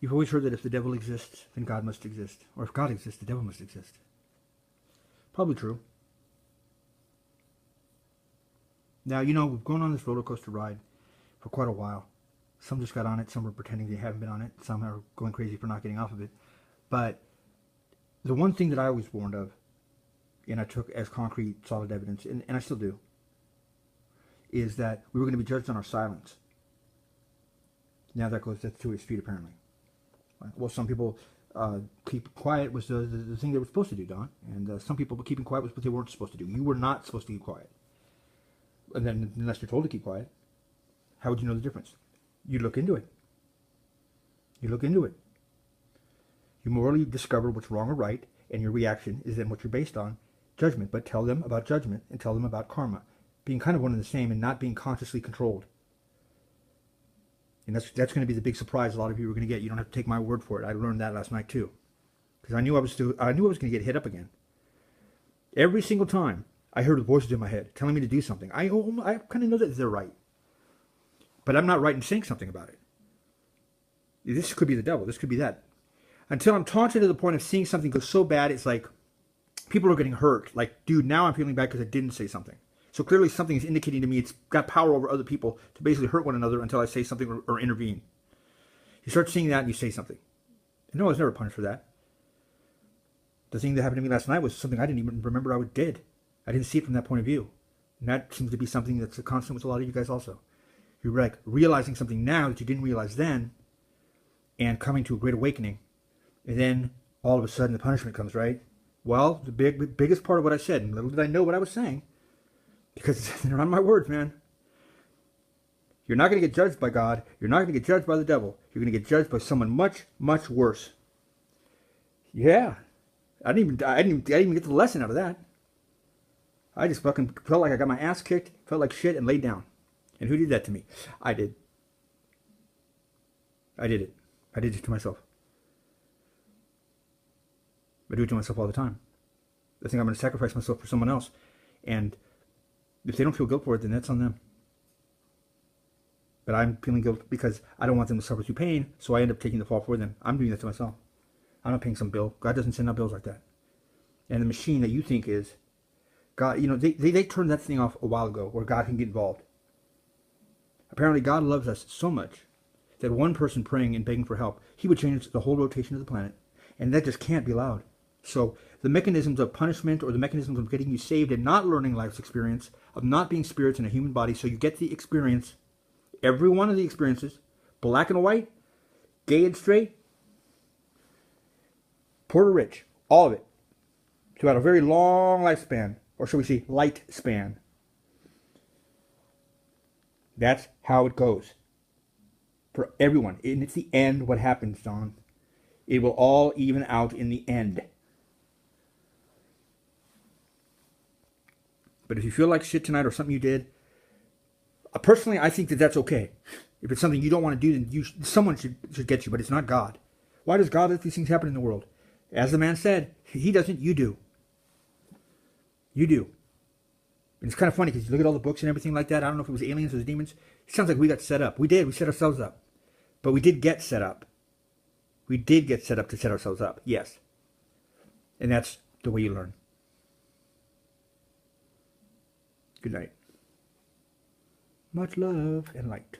You've always heard that if the devil exists, then God must exist. Or if God exists, the devil must exist. Probably true. Now, we've gone on this roller coaster ride for quite a while. Some just got on it. Some are pretending they haven't been on it. Some are going crazy for not getting off of it. But the one thing that I always warned of, and I took as concrete, solid evidence, and I still do, is that we were going to be judged on our silence. Now that's to his feet, apparently. Well, some people keep quiet was the thing they were supposed to do, Don. And some people keeping quiet was what they weren't supposed to do. You were not supposed to keep quiet. And then, unless you're told to keep quiet, how would you know the difference? You look into it. You look into it. You morally discover what's wrong or right, and your reaction is then what you're based on, judgment. But tell them about judgment and tell them about karma. Being kind of one and the same and not being consciously controlled. And that's going to be the big surprise a lot of you are going to get. You don't have to take my word for it. I learned that last night too. Because I knew I was going to get hit up again. Every single time I heard voices in my head telling me to do something. I kind of know that they're right. But I'm not right in saying something about it. This could be the devil. This could be that. Until I'm taunted to the point of seeing something go so bad, it's like people are getting hurt. Like, dude, now I'm feeling bad because I didn't say something. So clearly something is indicating to me it's got power over other people to basically hurt one another until I say something or intervene. You start seeing that and you say something. And no, I was never punished for that. The thing that happened to me last night was something I didn't even remember I did. I didn't see it from that point of view. And that seems to be something that's a constant with a lot of you guys also. You're like realizing something now that you didn't realize then and coming to a great awakening. And then all of a sudden the punishment comes, right? Well, the biggest part of what I said, and little did I know what I was saying, because they're not my words, man. You're not going to get judged by God. You're not going to get judged by the devil. You're going to get judged by someone much, much worse. Yeah. I didn't even get the lesson out of that. I just fucking felt like I got my ass kicked, felt like shit, and laid down. And who did that to me? I did. I did it. I did it to myself. I do it to myself all the time. I think I'm going to sacrifice myself for someone else. And if they don't feel guilt for it, then that's on them. But I'm feeling guilt because I don't want them to suffer through pain, so I end up taking the fall for them. I'm doing that to myself. I'm not paying some bill. God doesn't send out bills like that. And the machine that you think is God, they turned that thing off a while ago where God can get involved. Apparently God loves us so much that one person praying and begging for help, he would change the whole rotation of the planet. And that just can't be allowed. So the mechanisms of punishment or the mechanisms of getting you saved and not learning life's experience, of not being spirits in a human body, so you get the experience, every one of the experiences, black and white, gay and straight, poor or rich, all of it, throughout a very long lifespan, or shall we say light span. That's how it goes for everyone. And it's the end what happens, Don. It will all even out in the end. But if you feel like shit tonight or something you did, personally, I think that that's okay. If it's something you don't want to do, then someone should get you, but it's not God. Why does God let these things happen in the world? As the man said, he doesn't, you do. You do. And it's kind of funny because you look at all the books and everything like that. I don't know if it was aliens or the demons. It sounds like we got set up. We did. We set ourselves up. But we did get set up. We did get set up to set ourselves up. Yes. And that's the way you learn. Good night. Much love and light.